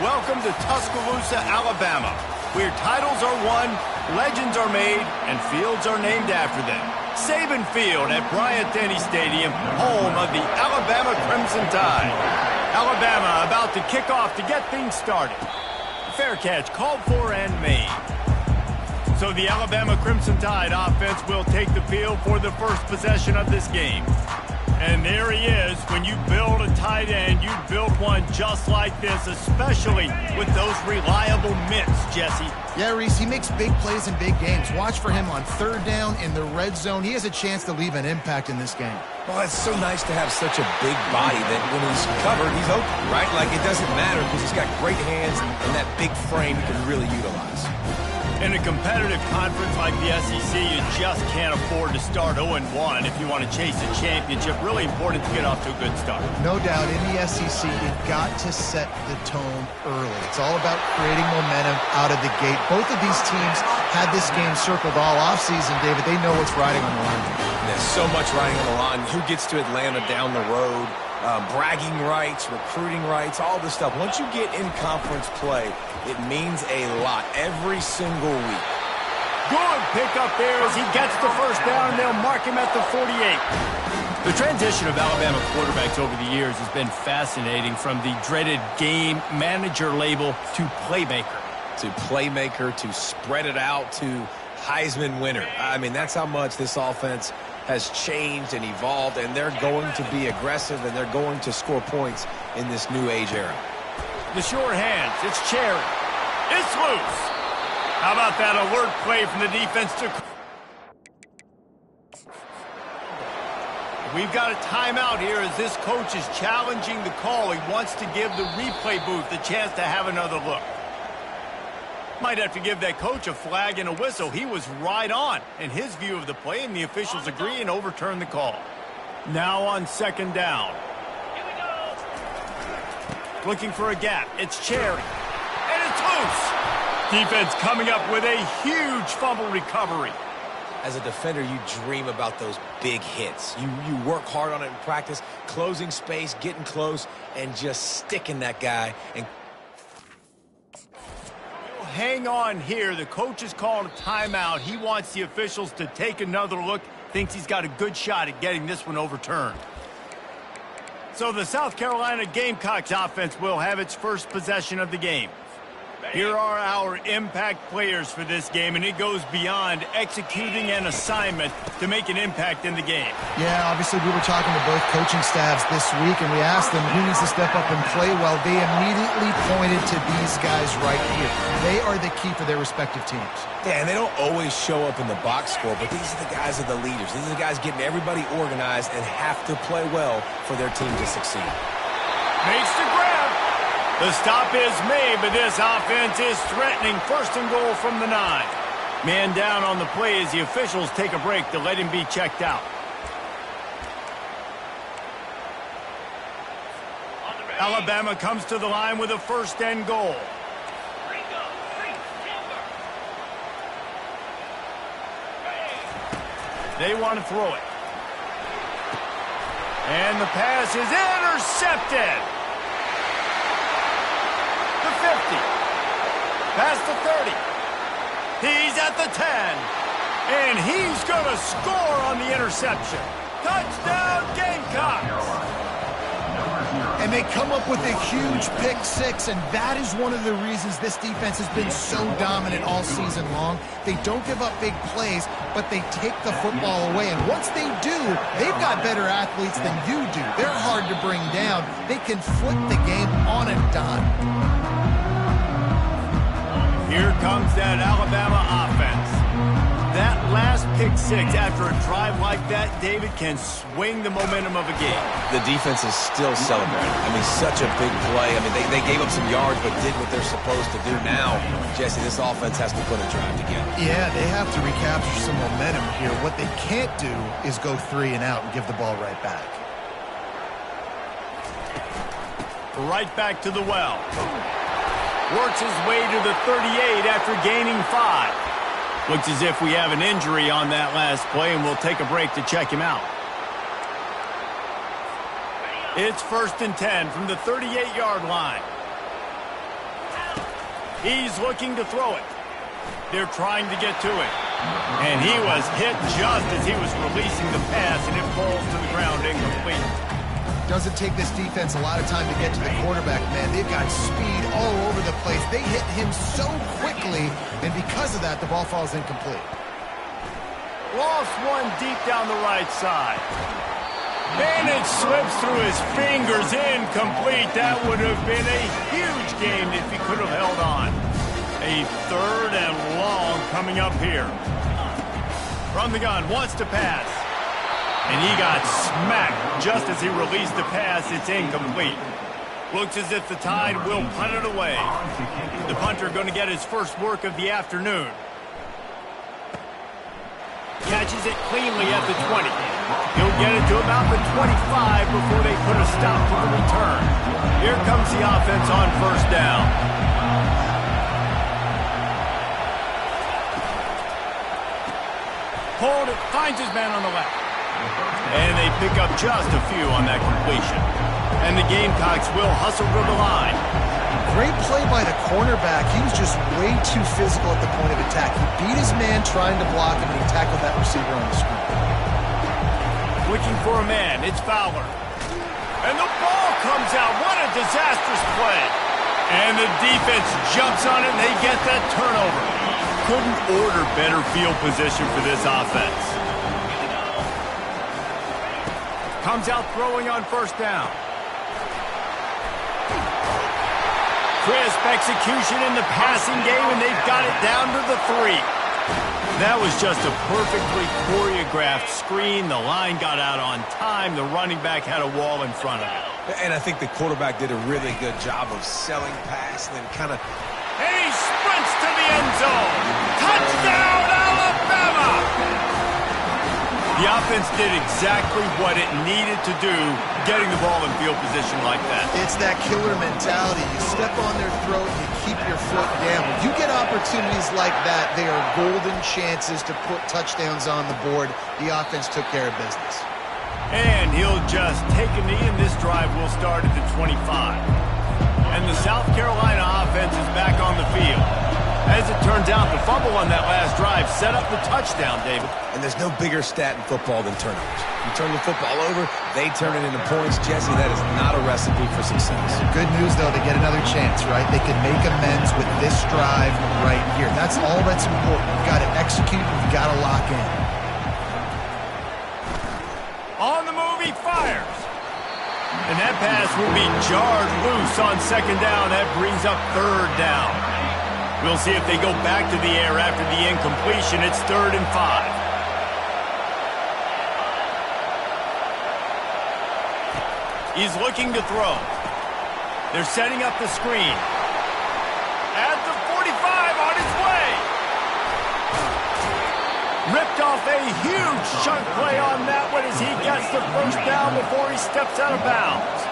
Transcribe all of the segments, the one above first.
Welcome to Tuscaloosa, Alabama, where titles are won, legends are made, and fields are named after them. Saban Field at Bryant-Denny Stadium, home of the Alabama Crimson Tide. Alabama about to kick off to get things started. Fair catch called for and made. So the Alabama Crimson Tide offense will take the field for the first possession of this game. And there he is. When you build a tight end, you build one just like this, especially with those reliable mitts, Jesse. Yeah, Reese, he makes big plays in big games. Watch for him on third down in the red zone. He has a chance to leave an impact in this game. Well, it's so nice to have such a big body that when he's covered, he's open, right? Like, it doesn't matter because he's got great hands and that big frame he can really utilize. In a competitive conference like the SEC, you just can't afford to start 0-1 if you want to chase a championship. Really important to get off to a good start. No doubt, in the SEC, you've got to set the tone early. It's all about creating momentum out of the gate. Both of these teams had this game circled all offseason, David. They know what's riding on the line. There's so much riding on the line. Who gets to Atlanta down the road? Bragging rights, recruiting rights, all this stuff. Once you get in conference play, it means a lot every single week. Good pickup there as he gets the first down, and they'll mark him at the 48. The transition of Alabama quarterbacks over the years has been fascinating, from the dreaded game manager label to playmaker. To playmaker, to spread it out, to Heisman winner. I mean, that's how much this offense has changed and evolved, and they're going to be aggressive, and they're going to score points in this new age era. The short hands, it's Cherry. It's loose. How about that alert play from the defense to... We've got a timeout here as this coach is challenging the call. He wants to give the replay booth a chance to have another look. Might have to give that coach a flag and a whistle. He was right on in his view of the play, and the officials agree and overturn the call. Now on second down. Looking for a gap. It's Cherry. And it's loose. Defense coming up with a huge fumble recovery. As a defender, you dream about those big hits. You work hard on it in practice, closing space, getting close, and just sticking that guy. And hang on here. The coach is calling a timeout. He wants the officials to take another look. Thinks he's got a good shot at getting this one overturned. So the South Carolina Gamecocks offense will have its first possession of the game. Here are our impact players for this game, and it goes beyond executing an assignment to make an impact in the game. Yeah, obviously we were talking to both coaching staffs this week, and we asked them who needs to step up and play well. They immediately pointed to these guys right here. They are the key for their respective teams. Yeah, and they don't always show up in the box score, but these are the guys that are the leaders. These are the guys getting everybody organized and have to play well for their team to succeed. Makes the grab. The stop is made, but this offense is threatening. First and goal from the 9. Man down on the play as the officials take a break to let him be checked out. Alabama comes to the line with a first and goal. They want to throw it. And the pass is intercepted. The 50. Past the 30. He's at the 10. And he's going to score on the interception. Touchdown, Gamecocks. And they come up with a huge pick six, and that is one of the reasons this defense has been so dominant all season long. They don't give up big plays, but they take the football away. And once they do, they've got better athletes than you do. They're hard to bring down. They can flip the game on a dime. Here comes that Alabama offense. That last pick six after a drive like that, David, can swing the momentum of a game. The defense is still celebrating. I mean, such a big play. I mean, they gave up some yards but did what they're supposed to do. Now, Jesse, this offense has to put a drive together. Yeah, they have to recapture some momentum here. What they can't do is go 3 and out and give the ball right back. Right back to the well. Works his way to the 38 after gaining 5. Looks as if we have an injury on that last play, and we'll take a break to check him out. It's 1st and 10 from the 38-yard line. He's looking to throw it. They're trying to get to it. And he was hit just as he was releasing the pass, and it falls to the ground incomplete. Doesn't take this defense a lot of time to get to the quarterback, man. They've got speed all over the place. They hit him so quickly, and because of that, the ball falls incomplete. Lost one deep down the right side. And it slips through his fingers, incomplete. That would have been a huge game if he could have held on. A 3rd and long coming up here. From the gun, wants to pass. And he got smacked just as he released the pass. It's incomplete. Looks as if the Tide will punt it away. The punter going to get his first work of the afternoon. Catches it cleanly at the 20. He'll get it to about the 25 before they put a stop to the return. Here comes the offense on first down. Hold it, finds his man on the left. And they pick up just a few on that completion. And the Gamecocks will hustle to the line. Great play by the cornerback. He was just way too physical at the point of attack. He beat his man trying to block him, and he tackled that receiver on the screen. Looking for a man, it's Fowler. And the ball comes out. What a disastrous play. And the defense jumps on it, and they get that turnover. Couldn't order better field position for this offense. Comes out throwing on first down. Crisp execution in the passing game, and they've got it down to the 3. That was just a perfectly choreographed screen. The line got out on time. The running back had a wall in front of him. And I think the quarterback did a really good job of selling pass and then kind of... And he sprints to the end zone. Touchdown, Alabama! The offense did exactly what it needed to do, getting the ball in field position like that. It's that killer mentality. You step on their throat, you keep your foot down. When you get opportunities like that, they are golden chances to put touchdowns on the board. The offense took care of business. And he'll just take a knee, and this drive will start at the 25. And the South Carolina offense is back on the field. As it turns out, the fumble on that last drive set up the touchdown, David. And there's no bigger stat in football than turnovers. You turn the football over, they turn it into points. Jesse, that is not a recipe for success. Good news, though, they get another chance, right? They can make amends with this drive right here. That's all that's important. You've got to execute, you've got to lock in. On the move, he fires. And that pass will be jarred loose on second down. That brings up third down. We'll see if they go back to the air after the incompletion. It's 3rd and 5. He's looking to throw. They're setting up the screen. At the 45, on his way. Ripped off a huge chunk play on that one as he gets the first down before he steps out of bounds.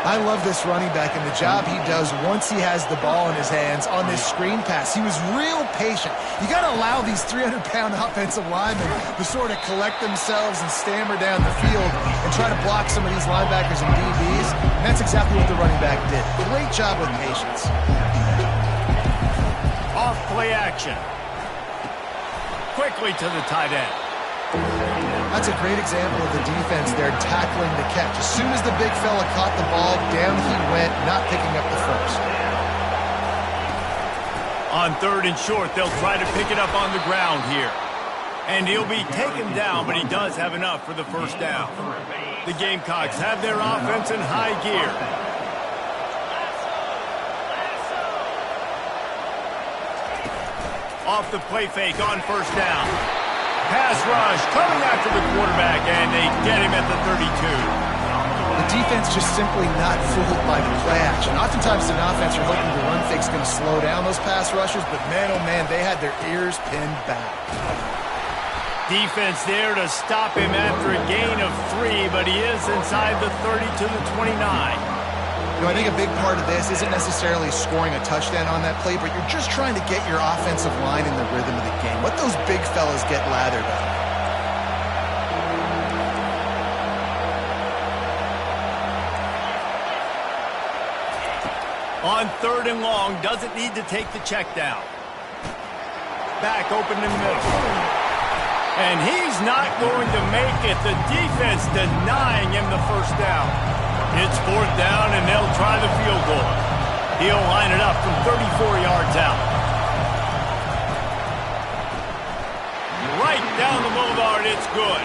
I love this running back and the job he does once he has the ball in his hands on this screen pass. He was real patient. You got to allow these 300-pound offensive linemen to sort of collect themselves and stammer down the field and try to block some of these linebackers and DBs. And that's exactly what the running back did. Great job with patience. Off play action. Quickly to the tight end. That's a great example of the defense there tackling the catch. As soon as the big fella caught the ball, down he went, not picking up the first. On 3rd and short, they'll try to pick it up on the ground here. And he'll be taken down, but he does have enough for the first down. The Gamecocks have their offense in high gear. Off the play fake on first down. Pass rush coming after the quarterback, and they get him at the 32. The defense just simply not fooled by the play action. Oftentimes an offense you're hoping the run fake's going to slow down those pass rushers, but man, oh man, they had their ears pinned back. Defense there to stop him after a gain of 3, but he is inside the 30 to the 29. You know, I think a big part of this isn't necessarily scoring a touchdown on that play, but you're just trying to get your offensive line in the rhythm of the game. Let those big fellas get lathered up. On 3rd and long, doesn't need to take the check down. Back open in the middle. And he's not going to make it. The defense denying him the first down. It's 4th down, and they'll try the field goal. He'll line it up from 34 yards out. Right down the boulevard, it's good.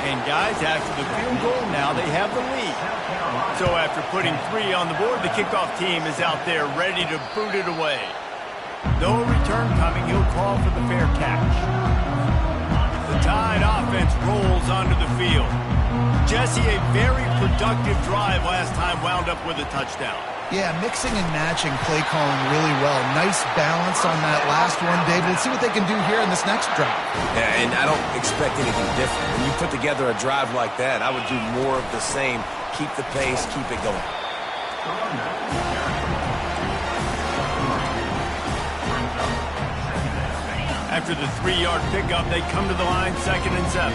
And guys, after the field goal, now they have the lead. So after putting 3 on the board, the kickoff team is out there ready to boot it away. No return coming, he'll call for the fair catch. The Tide offense rolls onto the field. Jesse, a very productive drive last time wound up with a touchdown. Yeah, mixing and matching play calling really well. Nice balance on that last one, David. Let's see what they can do here in this next drive. Yeah, and I don't expect anything different. When you put together a drive like that, I would do more of the same. Keep the pace, keep it going. After the 3-yard pickup, they come to the line, 2nd and 7.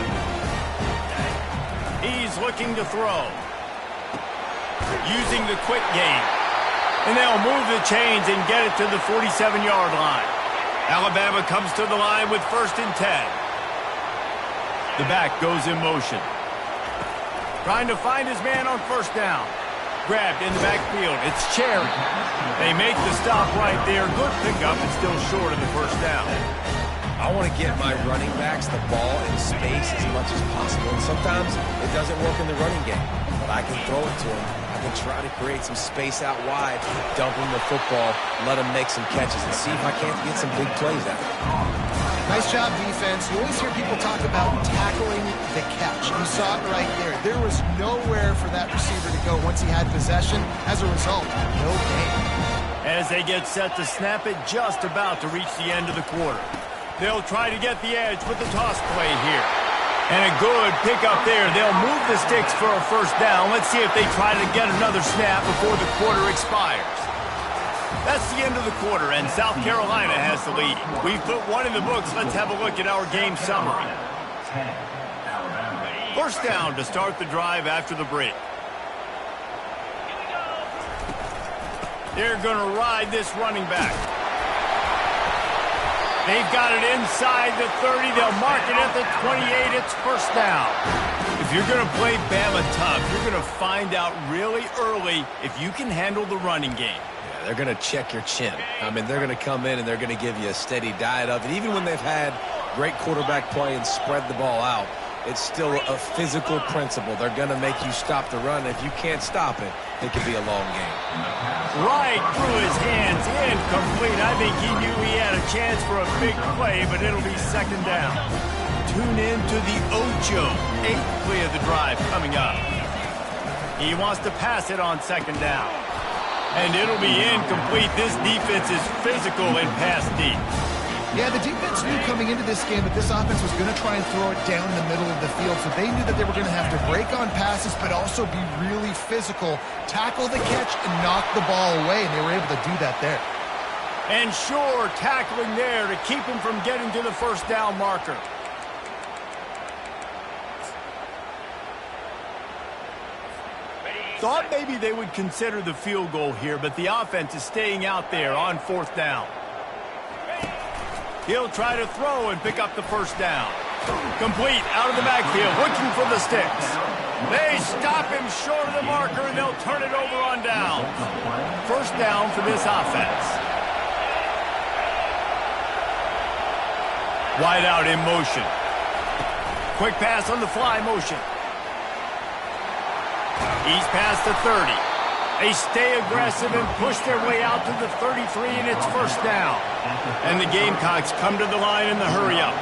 He's looking to throw. Using the quick game. And they'll move the chains and get it to the 47-yard line. Alabama comes to the line with 1st and 10. The back goes in motion. Trying to find his man on 1st down. Grabbed in the backfield. It's Cherry. They make the stop right there. Good pickup, but still short of the 1st down. I want to get my running backs the ball in space as much as possible. And sometimes it doesn't work in the running game. But I can throw it to them. I can try to create some space out wide, dump them the football, let them make some catches, and see if I can't get some big plays out of it. Nice job, defense. You always hear people talk about tackling the catch. You saw it right there. There was nowhere for that receiver to go once he had possession. As a result, no gain. As they get set to snap it, just about to reach the end of the quarter. They'll try to get the edge with the toss play here. And a good pickup there. They'll move the sticks for a 1st down. Let's see if they try to get another snap before the quarter expires. That's the end of the quarter, and South Carolina has the lead. We've put 1 in the books. Let's have a look at our game summary. 1st down to start the drive after the break. They're going to ride this running back. They've got it inside the 30. They'll mark it at the 28. It's 1st down. If you're going to play Bama tough, you're going to find out really early if you can handle the running game. Yeah, they're going to check your chin. I mean, they're going to come in and they're going to give you a steady diet of it. Even when they've had great quarterback play and spread the ball out, it's still a physical principle. They're going to make you stop the run. If you can't stop it, it could be a long game. Right through his hands, incomplete. I think he knew he had a chance for a big play, but it'll be 2nd down. Tune in to the Ocho. 8th play of the drive coming up. He wants to pass it on 2nd down. And it'll be incomplete. This defense is physical and pass deep. Yeah, the defense knew coming into this game that this offense was going to try and throw it down the middle of the field, so they knew that they were going to have to break on passes but also be really physical, tackle the catch, and knock the ball away, and they were able to do that there. And sure, tackling there to keep him from getting to the 1st down marker. Thought maybe they would consider the field goal here, but the offense is staying out there on 4th down. He'll try to throw and pick up the 1st down. Complete out of the backfield, looking for the sticks. They stop him short of the marker, and they'll turn it over on down. 1st down for this offense. Wide out in motion. Quick pass on the fly motion. He's past the 30. They stay aggressive and push their way out to the 33, and it's 1st down. And the Gamecocks come to the line in the hurry-up.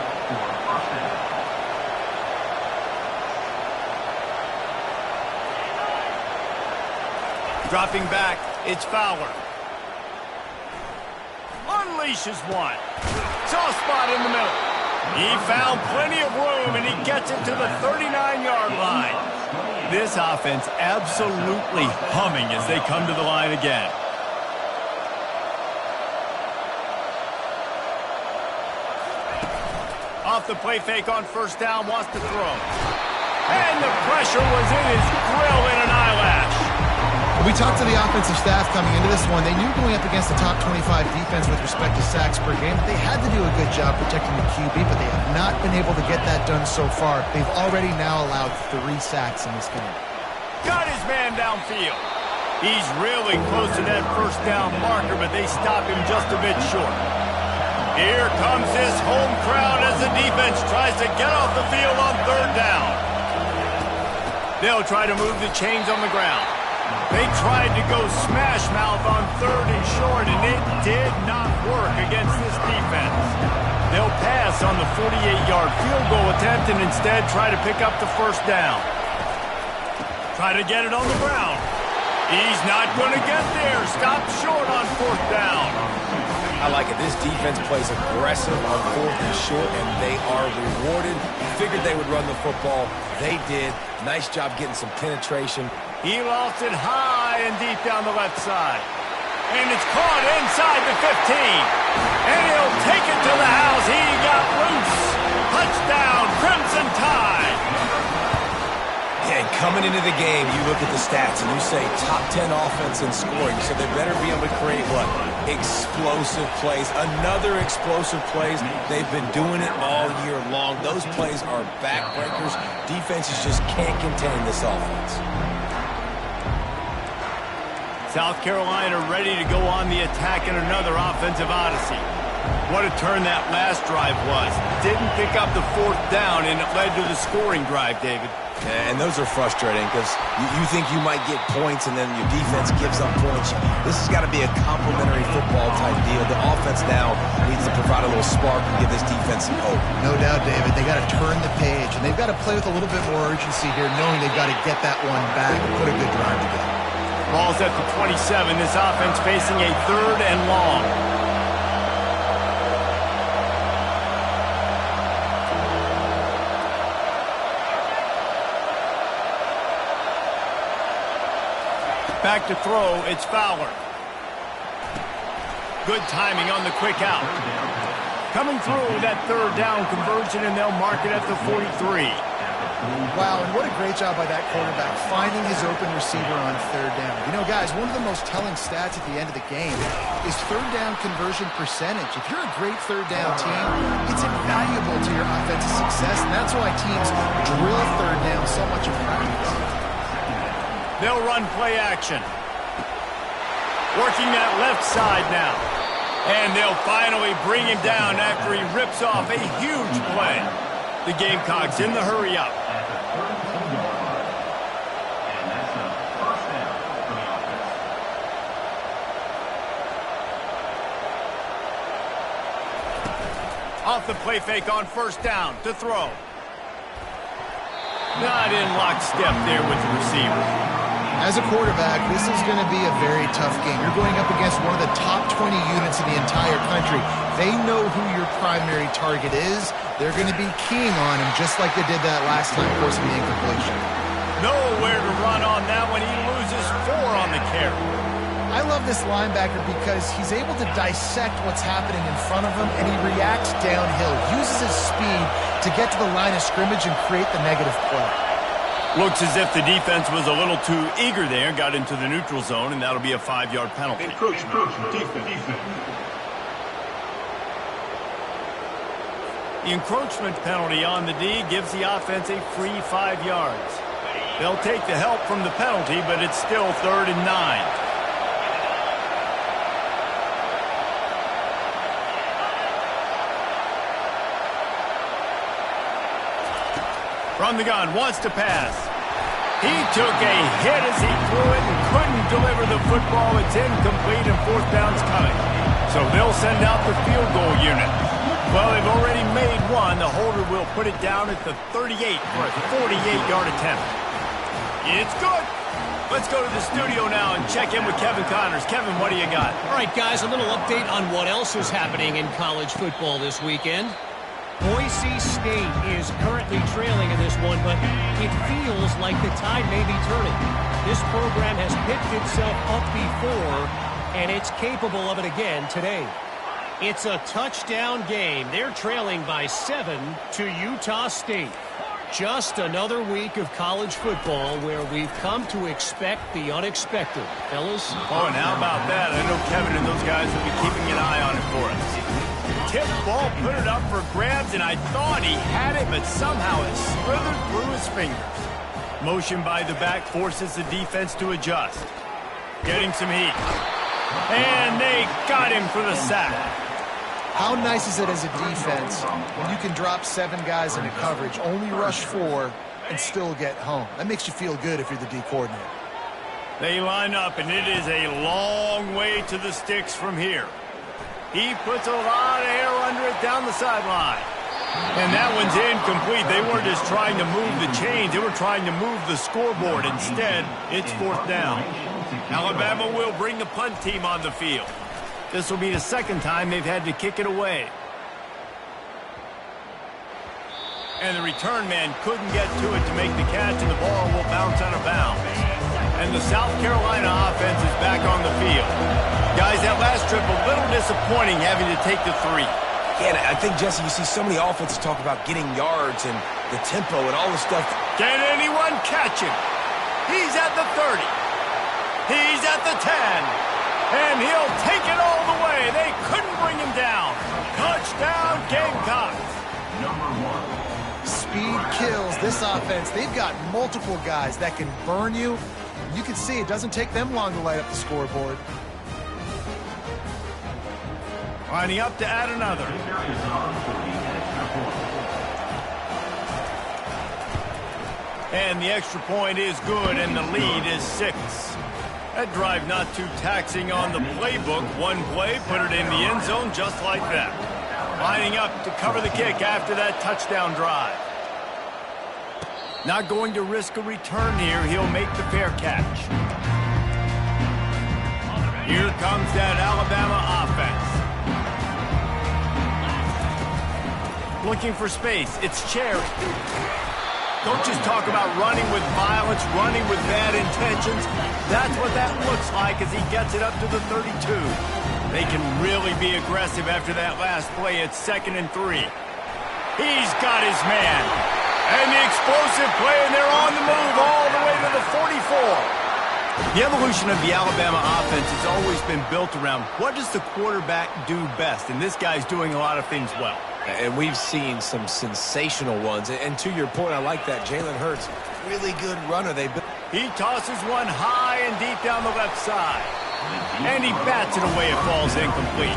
Dropping back, it's Fowler. Unleashes one. Soft spot in the middle. He found plenty of room, and he gets it to the 39-yard line. This offense absolutely humming as they come to the line again. Off the play fake on 1st down, wants to throw. And the pressure was in his grill in an eyelash. We talked to the offensive staff coming into this one. They knew going up against the top 25 defense with respect to sacks per game, they had to do a good job protecting the QB, but they have not been able to get that done so far. They've already now allowed 3 sacks in this game. Got his man downfield. He's really close to that first down marker, but they stop him just a bit short. Here comes this home crowd as the defense tries to get off the field on 3rd down. They'll try to move the chains on the ground. They tried to go smash mouth on 3rd and short, and it did not work against this defense. They'll pass on the 48-yard field goal attempt and instead try to pick up the first down. Try to get it on the ground. He's not going to get there. Stopped short on 4th down. I like it. This defense plays aggressive on 4th and short, and they are rewarded. Figured they would run the football. They did. Nice job getting some penetration. He lost it high and deep down the left side. And it's caught inside the 15. And he'll take it to the house. He got loose. Touchdown, Crimson Tide. And coming into the game, you look at the stats and you say top 10 offense in scoring, so they better be able to create what? Explosive plays. Another explosive plays. They've been doing it all year long. Those plays are backbreakers. Defenses just can't contain this offense. South Carolina ready to go on the attack in another offensive odyssey. What a turn that last drive was. Didn't pick up the 4th down, and it led to the scoring drive, David. And those are frustrating because you think you might get points and then your defense gives up points. This has got to be a complementary football type deal. The offense now needs to provide a little spark and give this defense some hope. No doubt, David. They got to turn the page, and they've got to play with a little bit more urgency here, knowing they've got to get that one back and put a good drive together. Ball's at the 27. This offense facing a 3rd and long. Back to throw, it's Fowler. Good timing on the quick out. Coming through that 3rd down conversion, and they'll mark it at the 43. Wow, and what a great job by that quarterback, finding his open receiver on 3rd down. You know, guys, one of the most telling stats at the end of the game is 3rd down conversion percentage. If you're a great 3rd down team, it's invaluable to your offensive success, and that's why teams drill 3rd down so much in practice. They'll run play action. Working that left side now. And they'll finally bring him down after he rips off a huge play. The Gamecocks in the hurry up. Off the play fake on 1st down to throw. Not in lockstep there with the receiver. As a quarterback, this is going to be a very tough game. You're going up against one of the top 20 units in the entire country. They know who your primary target is. They're going to be keying on him just like they did that last time, forcing the incompletion. Nowhere to run on that when he loses 4 on the carry. I love this linebacker because he's able to dissect what's happening in front of him, and he reacts downhill, uses his speed to get to the line of scrimmage and create the negative play. Looks as if the defense was a little too eager there, got into the neutral zone, and that'll be a 5-yard penalty. Encroachment, defense. The encroachment penalty on the D gives the offense a free 5 yards. They'll take the help from the penalty, but it's still 3rd and 9. From the gun, wants to pass. He took a hit as he threw it and couldn't deliver the football. It's incomplete and 4th down's coming. So they'll send out the field goal unit. Well, they've already made one. The holder will put it down at the 38 for a 48-yard attempt. It's good. Let's go to the studio now and check in with Kevin Connors. Kevin, what do you got? All right, guys, a little update on what else is happening in college football this weekend. Boise State is currently trailing in this one, but it feels like the tide may be turning. This program has picked itself up before, and it's capable of it again today. It's a touchdown game. They're trailing by 7 to Utah State. Just another week of college football where we've come to expect the unexpected. Fellas? Oh, and how about that? I know Kevin and those guys will be keeping an eye on it for us. Tip ball, put it up for grabs, and I thought he had it, but somehow it slithered through his fingers. Motion by the back forces the defense to adjust. Getting some heat. And they got him for the sack. How nice is it as a defense when you can drop 7 guys into coverage, only rush 4, and still get home? That makes you feel good if you're the D coordinator. They line up, and it is a long way to the sticks from here. He puts a lot of air under it down the sideline. And that one's incomplete. They weren't just trying to move the chains. They were trying to move the scoreboard. Instead, it's 4th down. Alabama will bring the punt team on the field. This will be the 2nd time they've had to kick it away. And the return man couldn't get to it to make the catch, and the ball will bounce out of bounds. And the South Carolina offense is back on the field. Guys, that last trip, a little disappointing having to take the 3. Yeah, I think, Jesse, you see so many offenses talk about getting yards and the tempo and all this stuff. Can anyone catch him? He's at the 30. He's at the 10. And he'll take it all the way. They couldn't bring him down. Touchdown, Gamecocks. Speed kills this offense. They've got multiple guys that can burn you. You can see it doesn't take them long to light up the scoreboard. Lining up to add another. And the extra point is good, and the lead is 6. That drive not too taxing on the playbook. One play, put it in the end zone just like that. Lining up to cover the kick after that touchdown drive. Not going to risk a return here. He'll make the fair catch. Here comes that Alabama offense. Looking for space. It's Cherry. Coaches talk about running with violence, running with bad intentions. That's what that looks like as he gets it up to the 32. They can really be aggressive after that last play. It's 2nd and 3. He's got his man. And the explosive play, and they're on the move all the way to the 44. The evolution of the Alabama offense has always been built around what does the quarterback do best, and this guy's doing a lot of things well. And we've seen some sensational ones. And to your point, I like that. Jalen Hurts, really good runner. He tosses one high and deep down the left side. And he bats it away. It falls incomplete.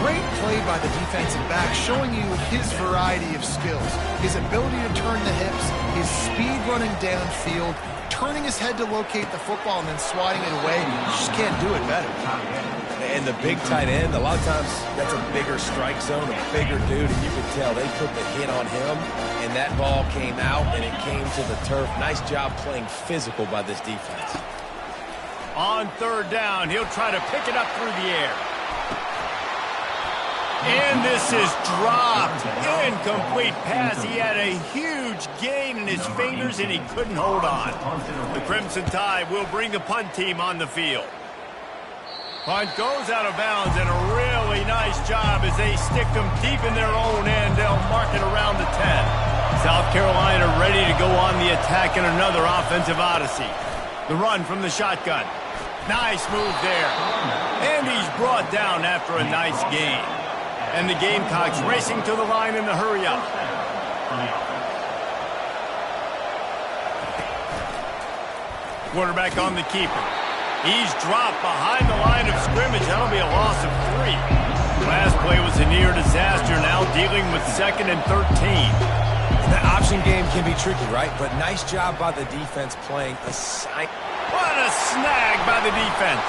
Great play by the defensive back, showing you his variety of skills. His ability to turn the hips, his speed running downfield, turning his head to locate the football and then swatting it away. You just can't do it better. And the big tight end, a lot of times that's a bigger strike zone, a bigger dude, and you can tell they put the hit on him, and that ball came out, and it came to the turf. Nice job playing physical by this defense. On 3rd down, he'll try to pick it up through the air. And this is dropped. Incomplete pass. He had a huge gain in his fingers, and he couldn't hold on. The Crimson Tide will bring the punt team on the field. Punt goes out of bounds, and a really nice job as they stick them deep in their own end. They'll mark it around the 10. South Carolina ready to go on the attack in another offensive odyssey. The run from the shotgun. Nice move there. And he's brought down after a nice gain. And the Gamecocks racing to the line in the hurry-up. Quarterback on the keeper. He's dropped behind the line of scrimmage. That'll be a loss of 3. Last play was a near disaster. Now dealing with 2nd and 13. The option game can be tricky, right? But nice job by the defense playing a side. What a snag by the defense.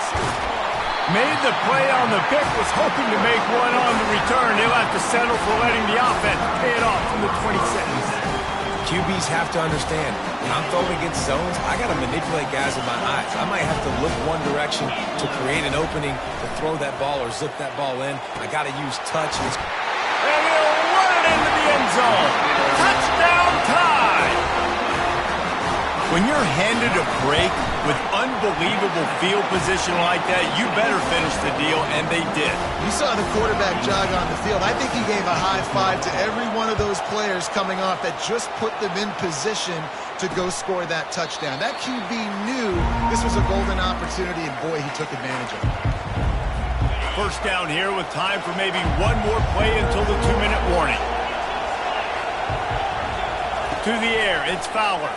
Made the play on the pick, was hoping to make one on the return. They'll have to settle for letting the offense pay it off from the 26. QBs have to understand, when I'm throwing against zones, I got to manipulate guys with my eyes. I might have to look one direction to create an opening to throw that ball or zip that ball in. I got to use touch. And he'll run it into the end zone. Touchdown Tide! When you're handed a break, With unbelievable field position like that, you better finish the deal, and they did. You saw the quarterback jog on the field. I think he gave a high five to every one of those players coming off that just put them in position to go score that touchdown. That QB knew this was a golden opportunity, and boy, he took advantage of it. First down here with time for maybe one more play until the 2-minute warning. To the air, it's Fowler.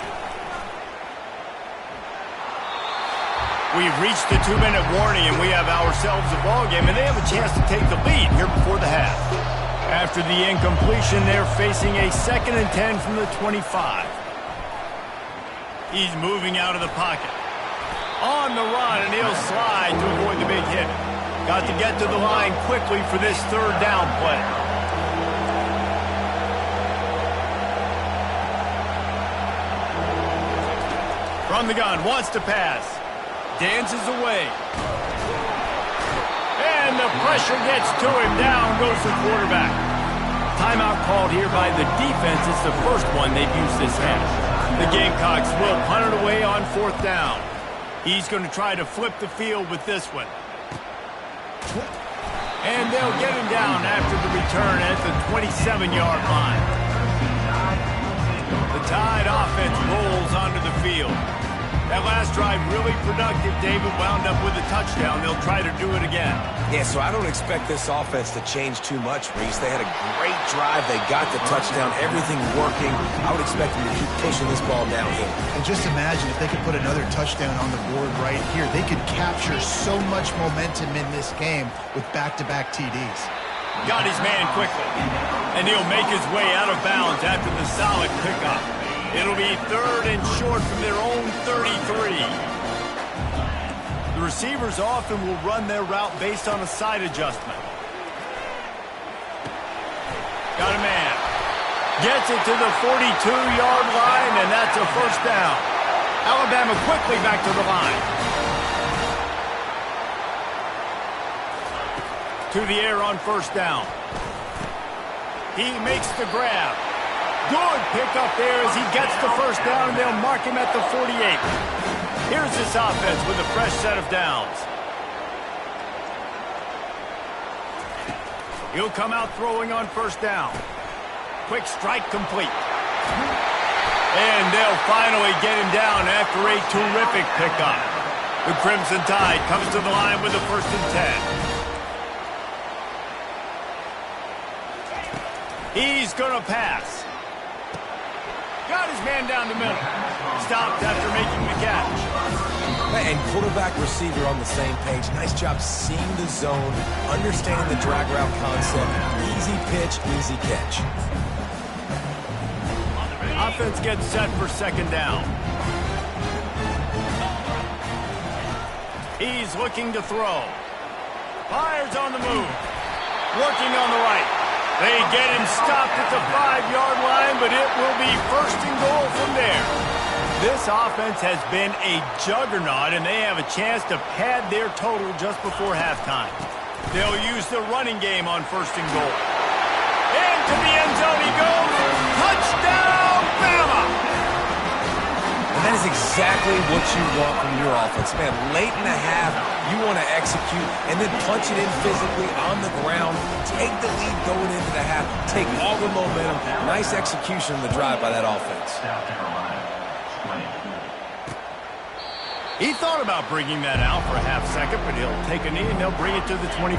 We've reached the 2-minute warning, and we have ourselves a ball game, and they have a chance to take the lead here before the half. After the incompletion, they're facing a 2nd and 10 from the 25. He's moving out of the pocket. On the run, and he'll slide to avoid the big hit. Got to get to the line quickly for this 3rd down play. From the gun, wants to pass. Dances away. And the pressure gets to him. Down goes the quarterback. Timeout called here by the defense. It's the first one they've used this half. The Gamecocks will punt it away on 4th down. He's going to try to flip the field with this one. And they'll get him down after the return at the 27-yard line. The Tide offense rolls onto the field. That last drive really productive. David wound up with a touchdown. They'll try to do it again. Yeah, so I don't expect this offense to change too much, Reese. They had a great drive. They got the touchdown. Everything working. I would expect them to keep pushing this ball downhill. And just imagine if they could put another touchdown on the board right here. They could capture so much momentum in this game with back-to-back TDs. Got his man quickly. And he'll make his way out of bounds after the solid pickup. It'll be 3rd and short from their own 33. The receivers often will run their route based on a side adjustment. Got a man. Gets it to the 42-yard line, and that's a 1st down. Alabama quickly back to the line. To the air on 1st down. He makes the grab. Good pickup there as he gets the 1st down, and they'll mark him at the 48. Here's this offense with a fresh set of downs. He'll come out throwing on 1st down. Quick strike complete. And they'll finally get him down after a terrific pickup. The Crimson Tide comes to the line with a 1st and 10. He's going to pass. Got his man down the middle. Stopped after making the catch. And quarterback receiver on the same page. Nice job seeing the zone, understanding the drag route concept. Easy pitch, easy catch. Offense gets set for 2nd down. He's looking to throw. Fires on the move. Working on the right. They get him stopped at the 5-yard line, but it will be 1st and goal from there. This offense has been a juggernaut, and they have a chance to pad their total just before halftime. They'll use the running game on 1st and goal. Into the end zone he goes. Touchdown, Bama! And that is exactly what you want from your offense. Man, late in the half, you want to execute and then punch it in physically on the ground. Take the lead going into the half. Take all the momentum. Nice execution on the drive by that offense. He thought about bringing that out for a half second, but he'll take a knee and they'll bring it to the 25.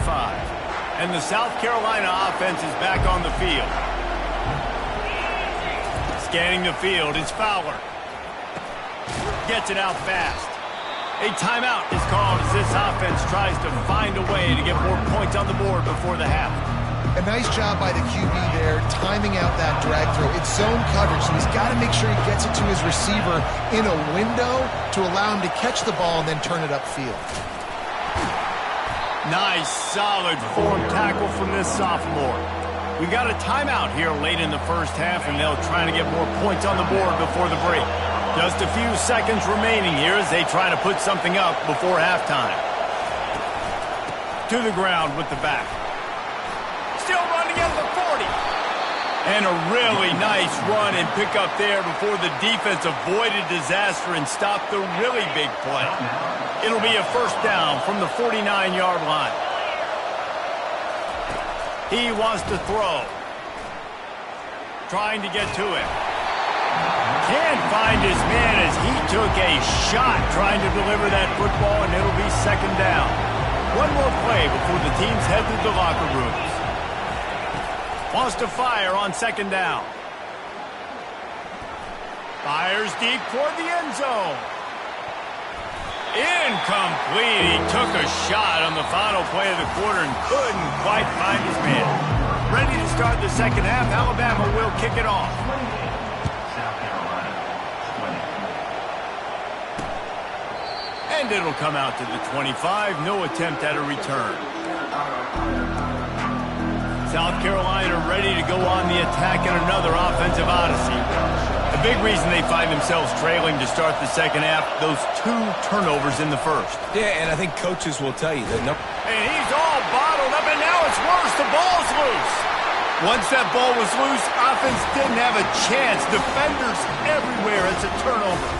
And the South Carolina offense is back on the field. Scanning the field, it's Fowler. Gets it out fast. A timeout is called as this offense tries to find a way to get more points on the board before the half. A nice job by the QB there, timing out that drag throw. It's zone coverage, so he's got to make sure he gets it to his receiver in a window to allow him to catch the ball and then turn it upfield. Nice, solid form tackle from this sophomore. We got a timeout here late in the 1st half, and they'll try to get more points on the board before the break. Just a few seconds remaining here as they try to put something up before halftime. To the ground with the back. Still running at the 40. And a really nice run and pick up there before the defense avoided disaster and stopped the really big play. It'll be a first down from the 49-yard line. He wants to throw. Trying to get to it. Can't find his man as he took a shot trying to deliver that football, and it'll be second down. One more play before the teams head to the locker rooms. Wants to fire on second down. Fires deep toward the end zone. Incomplete. He took a shot on the final play of the quarter and couldn't quite find his man. Ready to start the second half. Alabama will kick it off. And it'll come out to the 25. No attempt at a return. South Carolina ready to go on the attack in another offensive odyssey. A big reason they find themselves trailing to start the second half, those 2 turnovers in the first. Yeah, and I think coaches will tell you that no. And he's all bottled up, and now it's worse. The ball's loose. Once that ball was loose, offense didn't have a chance. Defenders everywhere. It's a turnover.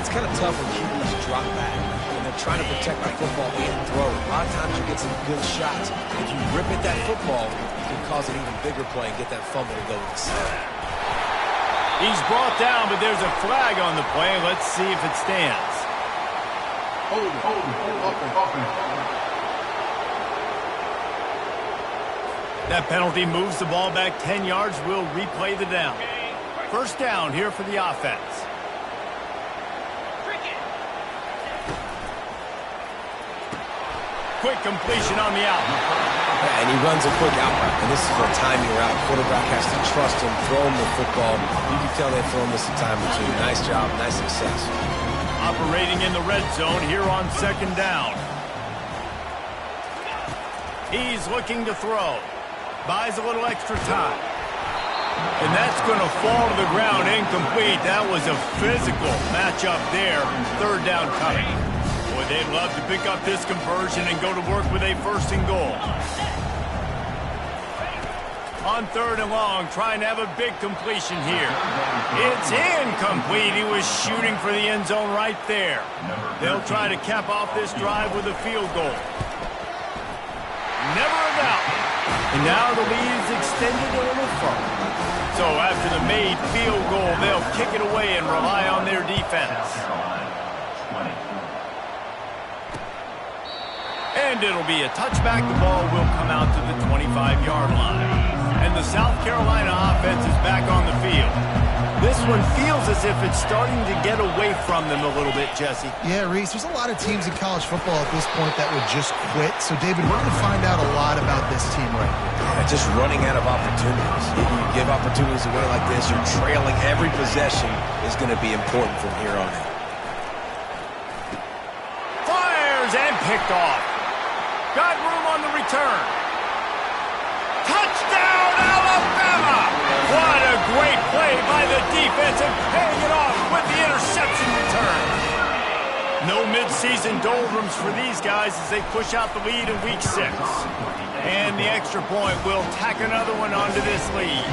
It's kind of tough when QBs drop back and they're trying to protect the football and throw. A lot of times you get some good shots. If you rip at that football, you can cause an even bigger play and get that fumble to go to the side. He's brought down, but there's a flag on the play. Let's see if it stands. That penalty moves the ball back 10 yards. We'll replay the down. First down here for the offense. Quick completion on the out. Yeah, and he runs a quick out route, and this is a timing route. Quarterback has to trust him, throw him the football. You can tell they've thrown this a time or two. Nice job, nice success. Operating in the red zone here on second down. He's looking to throw. Buys a little extra time. And that's going to fall to the ground incomplete. That was a physical matchup there. Third down coming. Boy, they'd love to pick up this conversion and go to work with a first and goal. On third and long, trying to have a big completion here. It's incomplete. He was shooting for the end zone right there. They'll try to cap off this drive with a field goal. Never a doubt. And now the lead is extended a little further. So after the made field goal, they'll kick it away and rely on their defense. And it'll be a touchback. The ball will come out to the 25-yard line. And the South Carolina offense is back on the field. This one feels as if it's starting to get away from them a little bit, Jesse. Yeah, Reese, there's a lot of teams in college football at this point that would just quit. So, David, we're going to find out a lot about this team right now. Yeah, just running out of opportunities. You give opportunities away like this, you're trailing. Every possession is going to be important from here on out. Fires and picked off. Got room on the return. Touchdown, Alabama! What a great play by the defense and paying it off with the interception return. No midseason doldrums for these guys as they push out the lead in Week 6. And the extra point will tack another one onto this lead.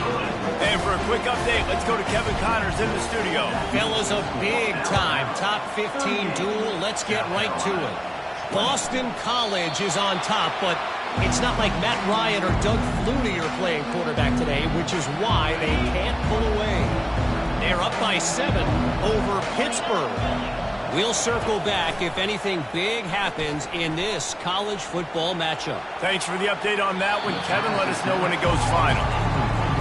And for a quick update, let's go to Kevin Connors in the studio. Fellas, a big-time top 15 duel. Let's get right to it. Boston College is on top, but it's not like Matt Ryan or Doug Flutie are playing quarterback today, which is why they can't pull away. They're up by 7 over Pittsburgh. We'll circle back if anything big happens in this college football matchup. Thanks for the update on that one, Kevin. Let us know when it goes final.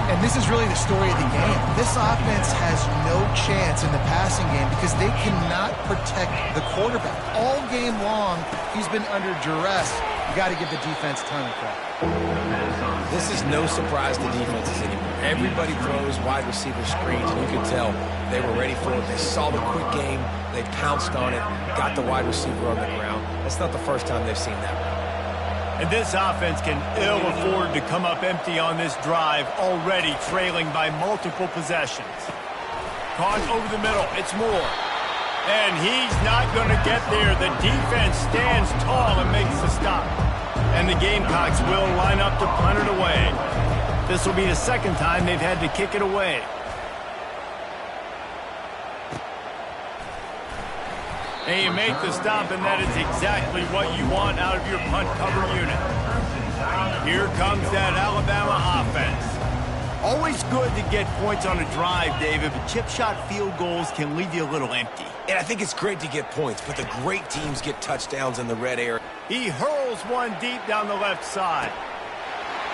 And this is really the story of the game. This offense has no chance in the passing game because they cannot protect the quarterback. All game long, he's been under duress. You got to give the defense a ton of credit. This is no surprise to defenses anymore. Everybody throws wide receiver screens, and you can tell they were ready for it. They saw the quick game. They pounced on it, got the wide receiver on the ground. That's not the first time they've seen that route. And this offense can ill afford to come up empty on this drive, already trailing by multiple possessions. Caught over the middle. It's Moore. And he's not going to get there. The defense stands tall and makes the stop. And the Gamecocks will line up to punt it away. This will be the second time they've had to kick it away. And you make the stop, and that is exactly what you want out of your punt cover unit. Here comes that Alabama offense. Always good to get points on a drive, David, but chip shot field goals can leave you a little empty. And I think it's great to get points, but the great teams get touchdowns in the red area. He hurls one deep down the left side.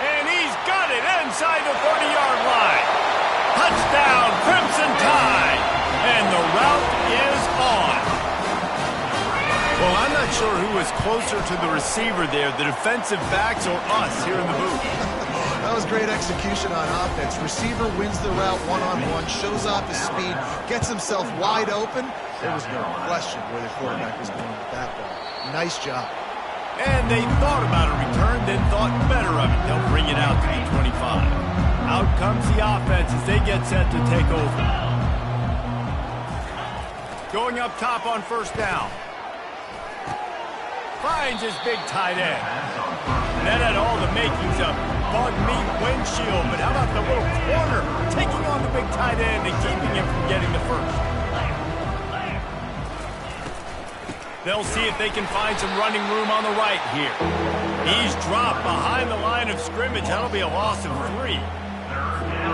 And he's got it inside the 30-yard line. Touchdown, Crimson Tide. And the route is on. Well, I'm not sure who was closer to the receiver there, the defensive backs or us here in the booth. That was great execution on offense. Receiver wins the route one-on-one, shows off his speed, gets himself wide open. There was no question where the quarterback was going with that ball. Nice job. And they thought about a return, then thought better of it. They'll bring it out to the 25. Out comes the offense as they get set to take over. Going up top on first down. Finds his big tight end. And that had all the makings of bug meat windshield, but how about the little corner taking on the big tight end and keeping him from getting the first? They'll see if they can find some running room on the right here. He's dropped behind the line of scrimmage. That'll be a loss of 3.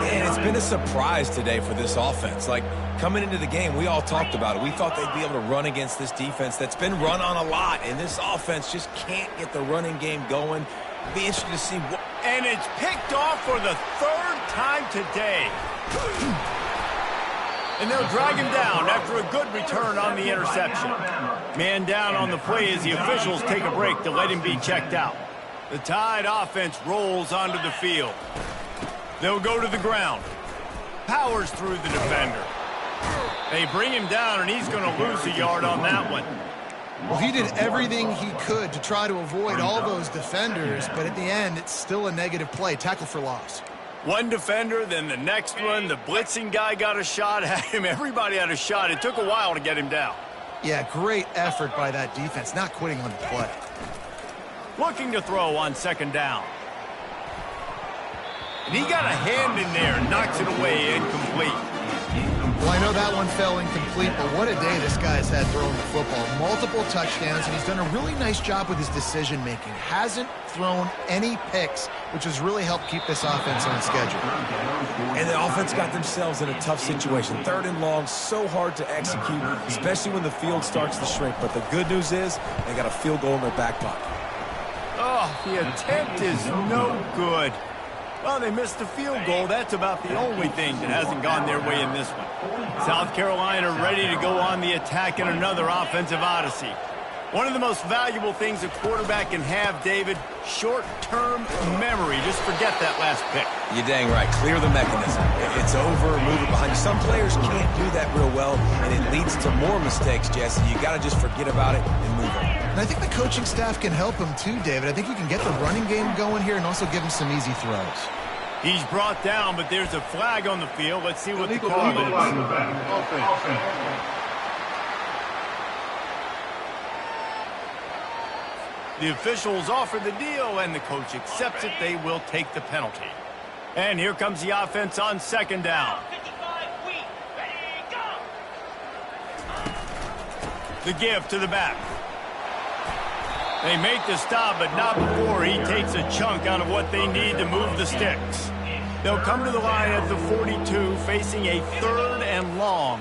And it's been a surprise today for this offense. Like, coming into the game, we all talked about it. We thought they'd be able to run against this defense that's been run on a lot, and this offense just can't get the running game going. It'll be interesting to see what... And it's picked off for the 3rd time today. And they'll drag him down after a good return on the interception. Man down on the play as the officials take a break to let him be checked out. The Tide offense rolls onto the field. They'll go to the ground. Powers through the defender. They bring him down, and he's going to lose a yard on that one. Well, he did everything he could to try to avoid all those defenders, but at the end, it's still a negative play. Tackle for loss. One defender, then the next one. The blitzing guy got a shot at him. Everybody had a shot. It took a while to get him down. Yeah, great effort by that defense, not quitting on the play. Looking to throw on second down. And he got a hand in there and knocks it away incomplete. Well, I know that one fell incomplete, but what a day this guy's had throwing the football. Multiple touchdowns, and he's done a really nice job with his decision-making. Hasn't thrown any picks, which has really helped keep this offense on schedule. And the offense got themselves in a tough situation. 3rd and long, so hard to execute, especially when the field starts to shrink. But the good news is they got a field goal in their back pocket. Oh, the attempt is no good. Well, they missed the field goal. That's about the only thing that hasn't gone their way in this one. South Carolina ready to go on the attack in another offensive odyssey. One of the most valuable things a quarterback can have, David, short-term memory. Just forget that last pick. You're dang right. Clear the mechanism. It's over, move it behind you. Some players can't do that real well, and it leads to more mistakes, Jesse. You got to just forget about it and move on. And I think the coaching staff can help him too, David. I think you can get the running game going here and also give him some easy throws. He's brought down, but there's a flag on the field. Let's see what the call is. The officials offer the deal, and the coach accepts it. They will take the penalty. And here comes the offense on second down. The give to the back. They make the stop, but not before he takes a chunk out of what they need to move the sticks. They'll come to the line at the 42, facing a 3rd and long.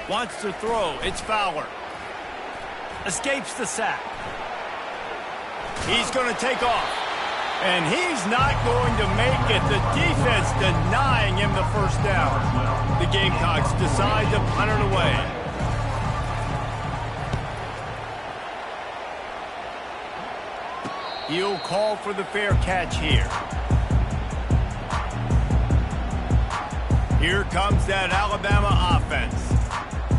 Wants to throw. It's Fowler. Escapes the sack. He's going to take off. And he's not going to make it. The defense denying him the first down. The Gamecocks decide to punt it away. He'll call for the fair catch here. Here comes that Alabama offense.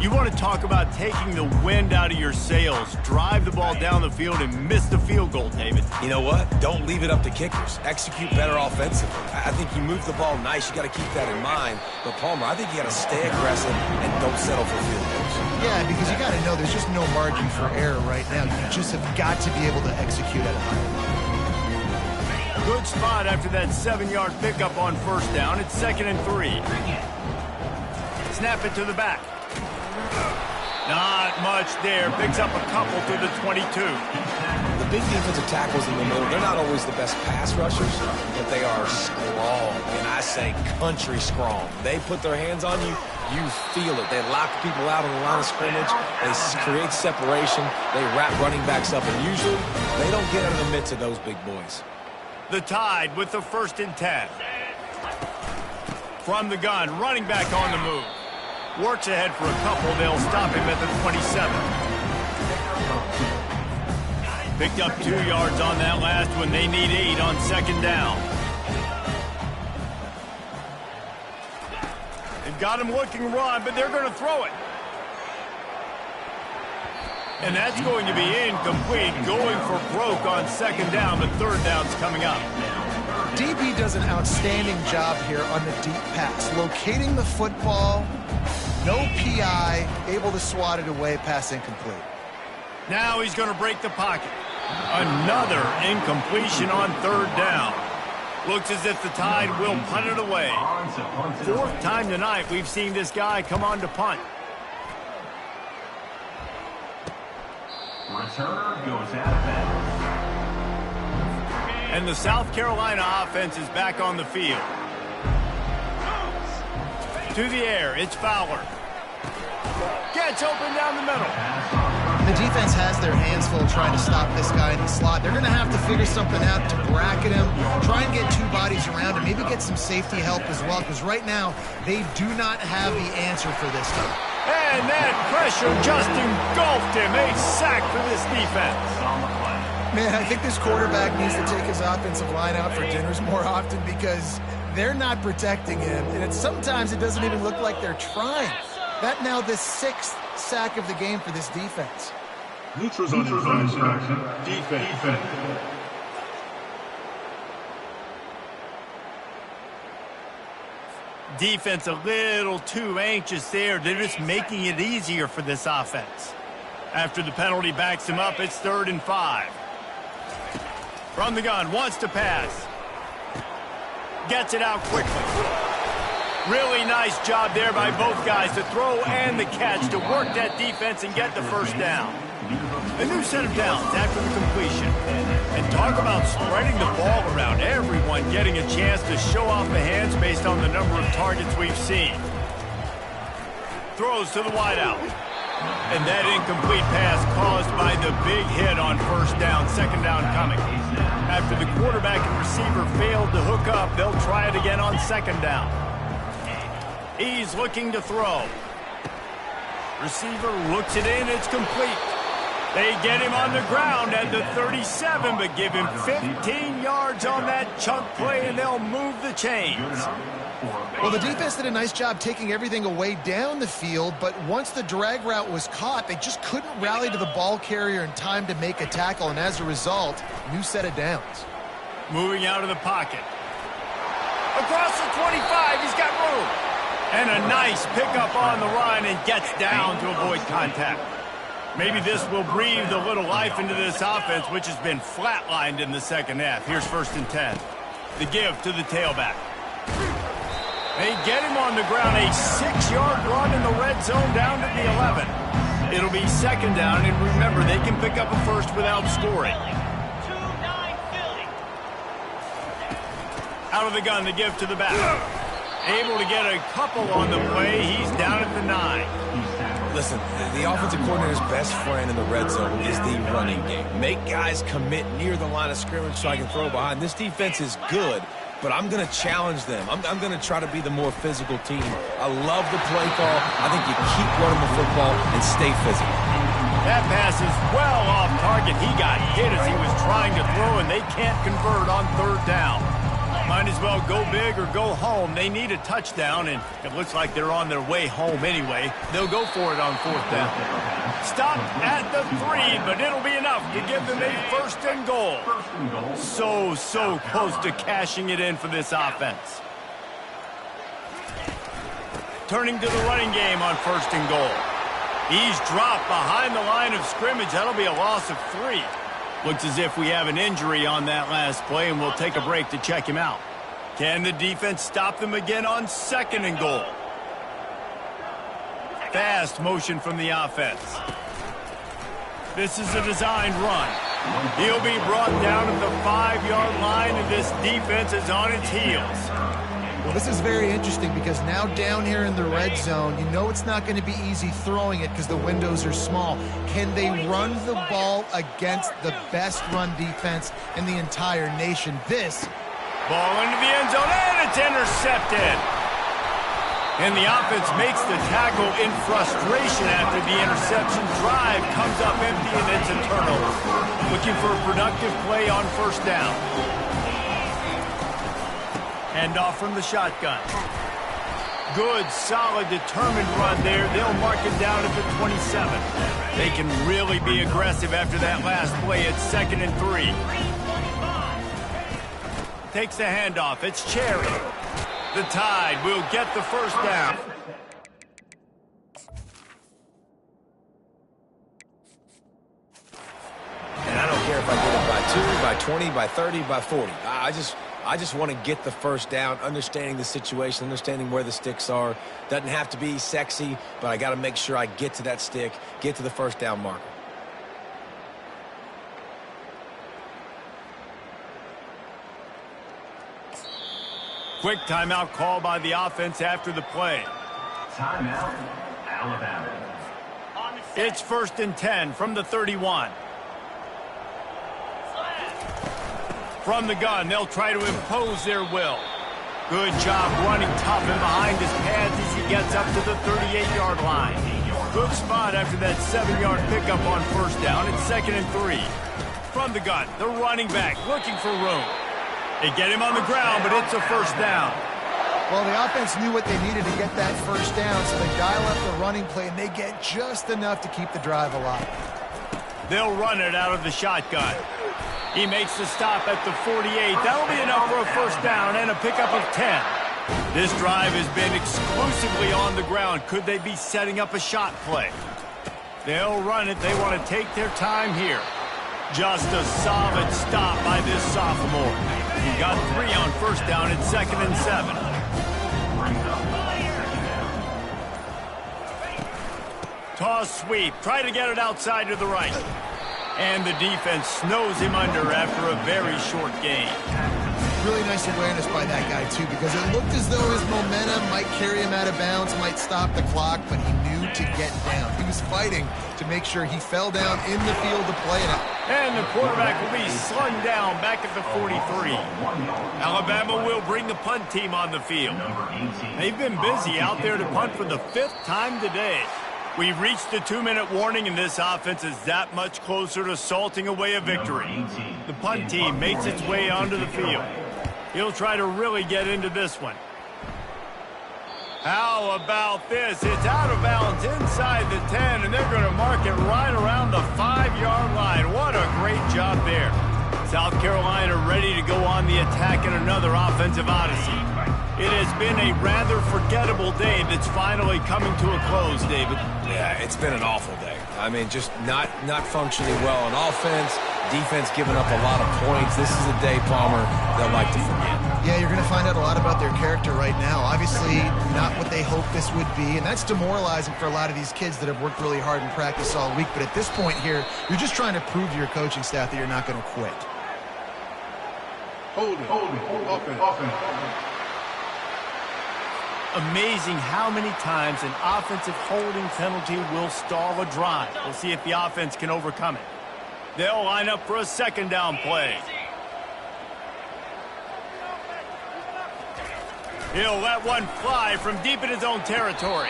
You want to talk about taking the wind out of your sails. Drive the ball down the field and miss the field goal, David. You know what? Don't leave it up to kickers. Execute better offensively. I think you move the ball nice. You got to keep that in mind. But, Palmer, I think you got to stay aggressive and don't settle for field goals. Yeah, because you got to know there's just no margin for error right now. You just have got to be able to execute at a high level. Good spot after that 7-yard pickup on first down. It's 2nd and 3. Snap it to the back. Not much there. Picks up a couple to the 22. The big defensive tackles in the middle, they're not always the best pass rushers, but they are strong, and I say country strong. They put their hands on you, you feel it. They lock people out on the line of scrimmage. They create separation. They wrap running backs up, and usually they don't get out of the midst of those big boys. The Tide with the 1st and 10. From the gun, running back on the move. Works ahead for a couple. They'll stop him at the 27. Picked up 2 yards on that last one. They need 8 on 2nd down. They've got him looking run, but they're going to throw it. And that's going to be incomplete. Going for broke on 2nd down, but 3rd down's coming up. DB does an outstanding job here on the deep pass. Locating the football, no PI, able to swat it away, pass incomplete. Now he's going to break the pocket. Another incompletion on 3rd down. Looks as if the Tide will punt it away. 4th time tonight we've seen this guy come on to punt. Returner goes out of bounds. And the South Carolina offense is back on the field. To the air, it's Fowler. Gets open down the middle. The defense has their hands full trying to stop this guy in the slot. They're going to have to figure something out to bracket him, try and get 2 bodies around him, maybe get some safety help as well, because right now they do not have the answer for this guy. And that pressure just engulfed him. A sack for this defense. Man, I think this quarterback needs to take his offensive line out for dinners more often because they're not protecting him. And sometimes it doesn't even look like they're trying. That now the 6th sack of the game for this defense. Neutrals on infraction. Defense. Defense a little too anxious there. They're just making it easier for this offense. After the penalty backs him up, it's 3rd and 5. From the gun, wants to pass. Gets it out quickly. Really nice job there by both guys to throw and the catch to work that defense and get the 1st down. A new set of downs after the completion. And talk about spreading the ball around. Everyone getting a chance to show off the hands based on the number of targets we've seen. Throws to the wideout. And that incomplete pass caused by the big hit on 1st down, 2nd down coming. After the quarterback and receiver failed to hook up, they'll try it again on 2nd down. He's looking to throw. Receiver looks it in, it's complete. They get him on the ground at the 37, but give him 15 yards on that chunk play, and they'll move the chains. Well, the defense did a nice job taking everything away down the field, but once the drag route was caught, they just couldn't rally to the ball carrier in time to make a tackle, and as a result, new set of downs. Moving out of the pocket. Across the 25, he's got room. And a nice pickup on the run and gets down to avoid contact. Maybe this will breathe a little life into this offense, which has been flatlined in the 2nd half. Here's 1st and 10. The give to the tailback. They get him on the ground, a 6-yard run in the red zone down to the 11. It'll be 2nd down, and remember, they can pick up a 1st without scoring. Out of the gun, the give to the back. Able to get a couple on the play. He's down at the 9. Listen, the offensive coordinator's best friend in the red zone is the running game. Make guys commit near the line of scrimmage so I can throw behind. This defense is good, but I'm going to challenge them. I'm going to try to be the more physical team. I love the play call. I think you keep running the football and stay physical. That pass is well off target. He got hit as he was trying to throw, and they can't convert on 3rd down. Might as well go big or go home. They need a touchdown, and it looks like they're on their way home anyway. They'll go for it on 4th down. Stop at the 3, but it'll be enough to give them a 1st and goal. So close to cashing it in for this offense. Turning to the running game on 1st and goal. He's dropped behind the line of scrimmage. That'll be a loss of 3. Looks as if we have an injury on that last play, and we'll take a break to check him out. Can the defense stop them again on 2nd and goal? Fast motion from the offense. This is a designed run. He'll be brought down at the 5-yard line, and this defense is on its heels. Well, this is very interesting because now down here in the red zone, you know it's not going to be easy throwing it because the windows are small. Can they run the ball against the best run defense in the entire nation? This ball into the end zone, and it's intercepted. And the offense makes the tackle in frustration after the interception. Drive comes up empty, and it's a turnover. Looking for a productive play on 1st down. Hand off from the shotgun. Good, solid, determined run there. They'll mark it down at the 27. They can really be aggressive after that last play. It's 2nd and 3. Takes the handoff. It's Cherry. The Tide will get the 1st down. And I don't care if I get it by 2, by 20, by 30, by 40. I just want to get the 1st down, understanding the situation, understanding where the sticks are. Doesn't have to be sexy, but I got to make sure I get to that stick, get to the 1st down marker. Quick timeout call by the offense after the play. Timeout, Alabama. It's 1st and 10 from the 31. From the gun, they'll try to impose their will. Good job running tough and behind his pads as he gets up to the 38-yard line. Good spot after that 7-yard pickup on 1st down. It's 2nd and 3. From the gun, the running back looking for room. They get him on the ground, but it's a 1st down. Well, the offense knew what they needed to get that 1st down, so they dial up the running play, and they get just enough to keep the drive alive. They'll run it out of the shotgun. He makes the stop at the 48. That'll be enough for a 1st down and a pickup of 10. This drive has been exclusively on the ground. Could they be setting up a shot play? They'll run it. They want to take their time here. Just a solid stop by this sophomore. He got 3 on 1st down at 2nd and 7. Toss sweep. Try to get it outside to the right. And the defense snows him under after a very short gain. Really nice awareness by that guy, too, because it looked as though his momentum might carry him out of bounds, might stop the clock, but he knew to get down. He was fighting to make sure he fell down in the field to play it out. And the quarterback will be slung down back at the 43. Alabama will bring the punt team on the field. They've been busy out there to punt for the 5th time today. We've reached the 2-minute warning, and this offense is that much closer to salting away a victory. The punt team makes its way onto the field. He'll try to really get into this one. How about this? It's out of bounds inside the 10, and they're going to mark it right around the 5-yard line. What a great job there. South Carolina ready to go on the attack in another offensive odyssey. It has been a rather forgettable day that's finally coming to a close, David. Yeah, it's been an awful day. I mean, just not functioning well on offense, defense giving up a lot of points. This is a day, Palmer, they'll like to forget. Yeah, you're going to find out a lot about their character right now. Obviously, not what they hoped this would be, and that's demoralizing for a lot of these kids that have worked really hard in practice all week. But at this point here, you're just trying to prove to your coaching staff that you're not going to quit. Hold it. Offense. Amazing how many times an offensive holding penalty will stall a drive. We'll see if the offense can overcome it. They'll line up for a 2nd down play. He'll let one fly from deep in his own territory.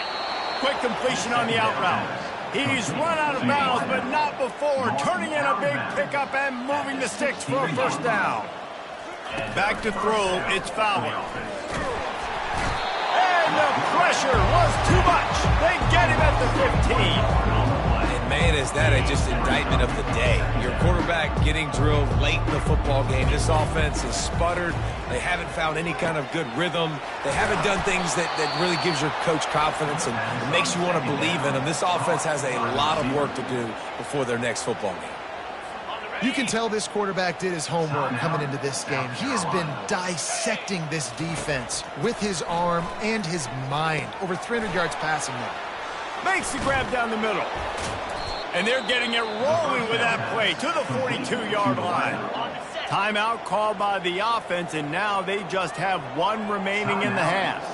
Quick completion on the out route. He's run out of bounds, but not before turning in a big pickup and moving the sticks for a 1st down. Back to throw, it's Fowler. And the pressure was too much. They get him at the 15. And man, is that just indictment of the day. Your quarterback getting drilled late in the football game. This offense has sputtered. They haven't found any kind of good rhythm. They haven't done things that really gives your coach confidence and makes you want to believe in them. This offense has a lot of work to do before their next football game. You can tell this quarterback did his homework coming into this game. He has been dissecting this defense with his arm and his mind. Over 300 yards passing now. Makes the grab down the middle. And they're getting it rolling with that play to the 42-yard line. Timeout called by the offense, and now they just have one remaining in the half.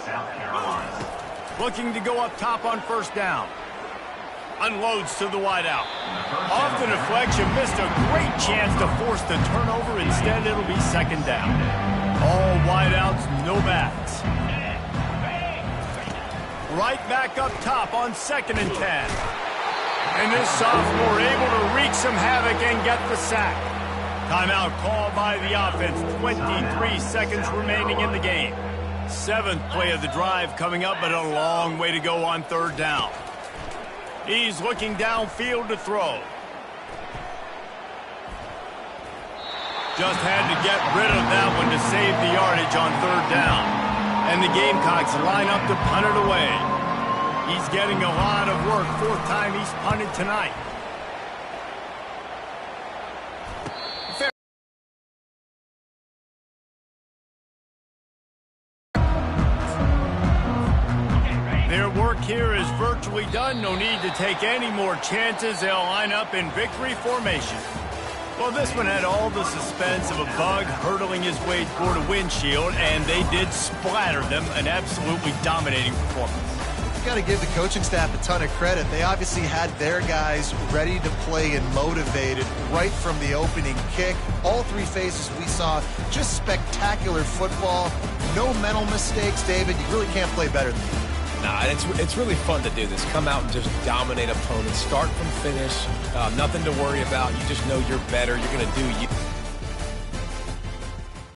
Looking to go up top on first down. Unloads to the wideout. Off the deflection, missed a great chance to force the turnover. Instead, it'll be second down. All wideouts, no backs. Right back up top on 2nd and 10. And this sophomore able to wreak some havoc and get the sack. Timeout called by the offense. 23 seconds remaining in the game. 7th play of the drive coming up, but a long way to go on 3rd down. He's looking downfield to throw. Just had to get rid of that one to save the yardage on 3rd down. And the Gamecocks line up to punt it away. He's getting a lot of work. 4th time he's punted tonight. Their work here is virtually done. No need to take any more chances. They'll line up in victory formation. Well, this one had all the suspense of a bug hurtling his way toward a windshield, and they did splatter them. An absolutely dominating performance. You got to give the coaching staff a ton of credit. They obviously had their guys ready to play and motivated right from the opening kick. All 3 phases we saw, just spectacular football. No mental mistakes, David. You really can't play better than that. Nah, it's really fun to do this. Come out and just dominate opponents. Start from finish. Nothing to worry about. You just know you're better. You're going to do you.